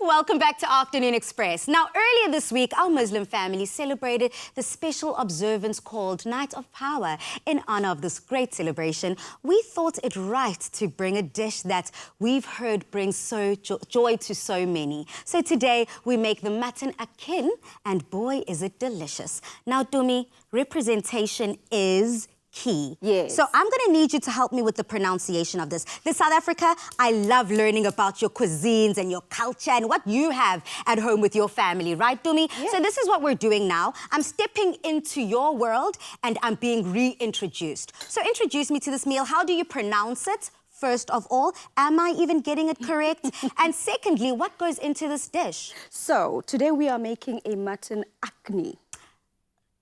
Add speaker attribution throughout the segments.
Speaker 1: Welcome back to Afternoon Express. Now, earlier this week, our Muslim family celebrated the special observance called Night of Power. In honor of this great celebration, we thought it right to bring a dish that we've heard brings so joy to so many. So today, we make the Mutton Aknhi, and boy, is it delicious. Now, Dumi, representation is key.
Speaker 2: Yes.
Speaker 1: So I'm going to need you to help me with the pronunciation of this. This South Africa, I love learning about your cuisines and your culture and what you have at home with your family, right, Dumi?
Speaker 2: Yes.
Speaker 1: So this is what we're doing now. I'm stepping into your world and I'm being reintroduced. So introduce me to this meal. How do you pronounce it? First of all, am I even getting it correct? And secondly, what goes into this dish?
Speaker 2: So today we are making a mutton akni.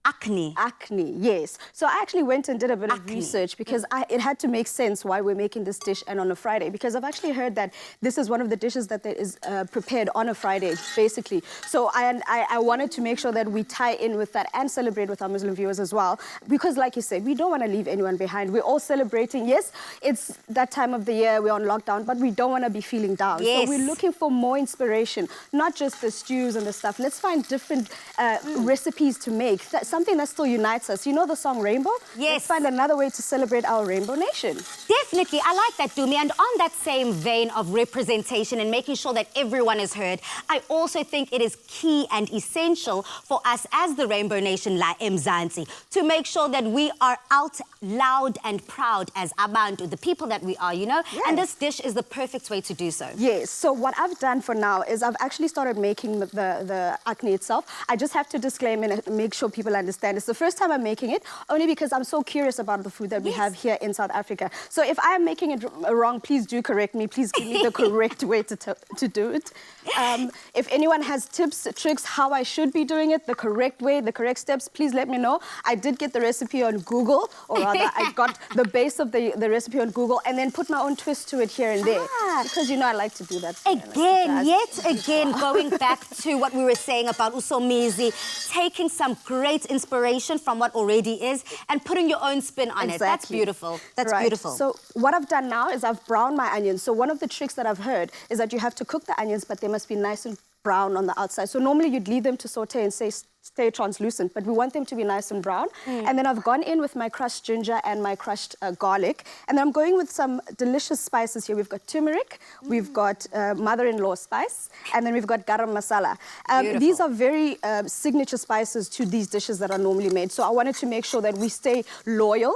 Speaker 1: Akni.
Speaker 2: Akni, yes. So I actually went and did a bit of research because it had to make sense why we're making this dish and on a Friday, because I've actually heard that this is one of the dishes that is prepared on a Friday, basically. So I wanted to make sure that we tie in with that and celebrate with our Muslim viewers as well, because like you said, we don't want to leave anyone behind. We're all celebrating. Yes, it's that time of the year, we're on lockdown, but we don't want to be feeling down.
Speaker 1: Yes.
Speaker 2: So we're looking for more inspiration, not just the stews and the stuff. Let's find different recipes to make. Something that still unites us. You know the song Rainbow?
Speaker 1: Yes.
Speaker 2: Let's find another way to celebrate our Rainbow Nation.
Speaker 1: Definitely. I like that, Dumi. And on that same vein of representation and making sure that everyone is heard, I also think it is key and essential for us as the Rainbow Nation, La Mzansi, to make sure that we are out loud and proud as Abantu, the people that we are, you know?
Speaker 2: Yes.
Speaker 1: And this dish is the perfect way to do so.
Speaker 2: Yes. So what I've done for now is I've actually started making the akni itself. I just have to disclaim and make sure people understand. It's the first time I'm making it, only because I'm so curious about the food that we have here in South Africa. So if I am making it wrong, please do correct me. Please give me the correct way to do it. If anyone has tips, tricks, how I should be doing it, the correct way, the correct steps, please let me know. I did get the recipe on Google, or rather, I got the base of the recipe on Google and then put my own twist to it here and there. Because, you know, I like to do that.
Speaker 1: Yet again, going back to what we were saying about usomizi, taking some great inspiration from what already is and putting your own spin on it. That's beautiful. That's beautiful.
Speaker 2: So what I've done now is I've browned my onions. So one of the tricks that I've heard is that you have to cook the onions, but they must be nice and brown on the outside. So normally you'd leave them to saute and stay translucent, but we want them to be nice and brown. And then I've gone in with my crushed ginger and my crushed garlic. And then I'm going with some delicious spices here. We've got turmeric, we've got mother-in-law spice, and then we've got garam masala. These are very signature spices to these dishes that are normally made. So I wanted to make sure that we stay loyal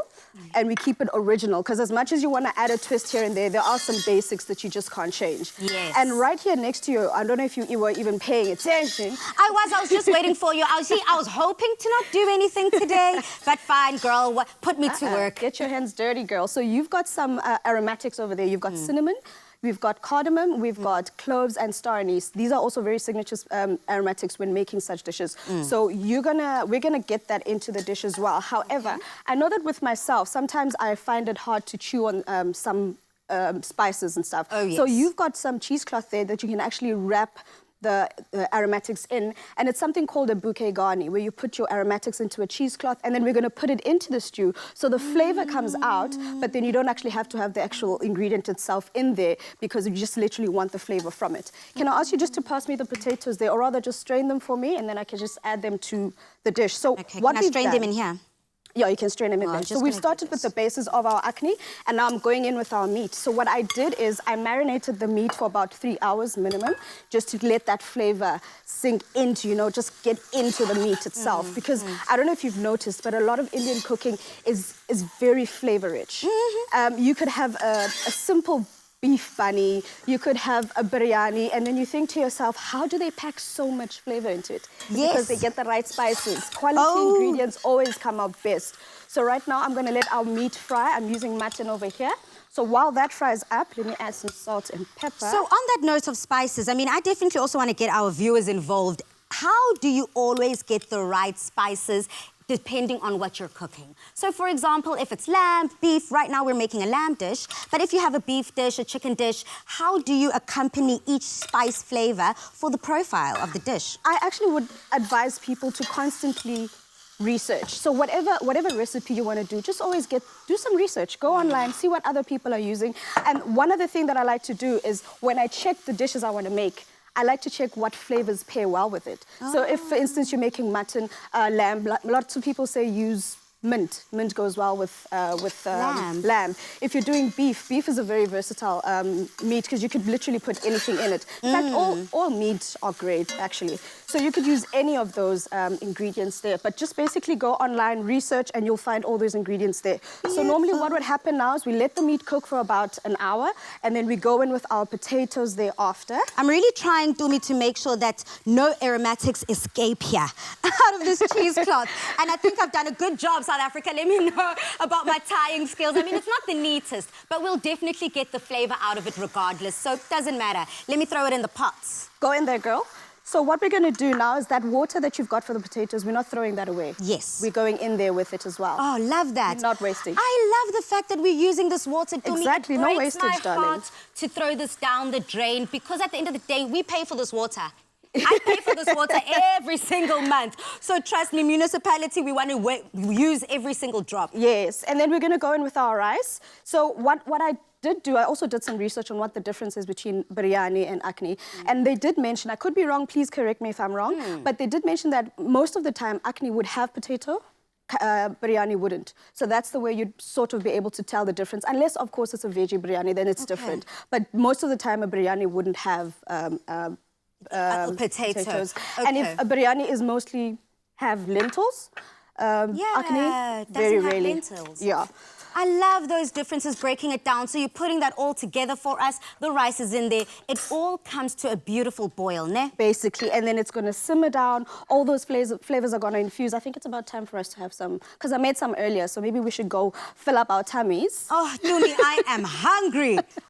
Speaker 2: and we keep it original, because as much as you want to add a twist here and there are some basics that you just can't change.
Speaker 1: Yes.
Speaker 2: And right here next to you, I don't know if you were even paying attention.
Speaker 1: I was just waiting for you. I was hoping to not do anything today, but fine, girl, put me to work.
Speaker 2: Get your hands dirty, girl. So you've got some aromatics over there. You've got cinnamon, we've got cardamom, we've got cloves and star anise. These are also very signature aromatics when making such dishes. So we're gonna get that into the dish as well. However, I know that with myself, sometimes I find it hard to chew on some spices and stuff.
Speaker 1: Oh, yes.
Speaker 2: So you've got some cheesecloth there that you can actually wrap the aromatics in, and it's something called a bouquet garni, where you put your aromatics into a cheesecloth, and then we're going to put it into the stew, so the flavor comes out, but then you don't actually have to have the actual ingredient itself in there, because you just literally want the flavor from it. Can I ask you just to pass me the potatoes there, or rather just strain them for me, and then I can just add them to the dish. So
Speaker 1: Can I strain them in here?
Speaker 2: Yeah, you can strain them in there. So we've started with the bases of our akni, and now I'm going in with our meat. So what I did is I marinated the meat for about 3 hours minimum, just to let that flavor sink into, you know, just get into the meat itself. Because I don't know if you've noticed, but a lot of Indian cooking is very flavor rich. You could have a simple beef bunny, you could have a biryani, and then you think to yourself, how do they pack so much flavor into it?
Speaker 1: Yes.
Speaker 2: Because they get the right spices. Quality ingredients always come out best. So right now I'm going to let our meat fry. I'm using mutton over here. So while that fries up, let me add some salt and pepper.
Speaker 1: So on that note of spices, I mean, I definitely also want to get our viewers involved. How do you always get the right spices depending on what you're cooking? So for example, if it's lamb, beef, right now we're making a lamb dish, but if you have a beef dish, a chicken dish, how do you accompany each spice flavor for the profile of the dish?
Speaker 2: I actually would advise people to constantly research. So whatever recipe you want to do, just always do some research. Go online, see what other people are using. And one other thing that I like to do is when I check the dishes I want to make, I like to check what flavors pair well with it. So if, for instance, you're making mutton, lamb, lots of people say use mint. Mint goes well with lamb. If you're doing beef, beef is a very versatile meat because you could literally put anything in it. In fact, all meats are great, actually. So you could use any of those ingredients there. But just basically go online, research, and you'll find all those ingredients there. So normally what would happen now is we let the meat cook for about an hour, and then we go in with our potatoes thereafter.
Speaker 1: I'm really trying, Tumi, to make sure that no aromatics escape here out of this cheesecloth. And I think I've done a good job, South Africa. Let me know about my tying skills. I mean, it's not the neatest, but we'll definitely get the flavor out of it regardless. So it doesn't matter. Let me throw it in the pots.
Speaker 2: Go in there, girl. So what we're going to do now is that water that you've got for the potatoes, we're not throwing that away.
Speaker 1: Yes.
Speaker 2: We're going in there with it as well.
Speaker 1: Oh, love that.
Speaker 2: Not wasting.
Speaker 1: I love the fact that we're using this water.
Speaker 2: Exactly, no wastage, darling.
Speaker 1: It breaks my heart to throw this down the drain because at the end of the day, we pay for this water. I pay for this water every single month. So trust me, municipality, we want to use every single drop.
Speaker 2: Yes, and then we're going to go in with our rice. So what I did do, I also did some research on what the difference is between biryani and akhni. And they did mention, I could be wrong, please correct me if I'm wrong, but they did mention that most of the time akhni would have potato, biryani wouldn't. So that's the way you'd sort of be able to tell the difference. Unless, of course, it's a veggie biryani, then it's different. But most of the time a biryani wouldn't have potatoes.
Speaker 1: Okay.
Speaker 2: And if a biryani is mostly have lentils, akhni, very rarely.
Speaker 1: Lentils.
Speaker 2: Yeah.
Speaker 1: I love those differences, breaking it down. So you're putting that all together for us. The rice is in there. It all comes to a beautiful boil, ne?
Speaker 2: Basically, and then it's going to simmer down. All those flavors are going to infuse. I think it's about time for us to have some, because I made some earlier, so maybe we should go fill up our tummies.
Speaker 1: Oh, Tumi, I am hungry.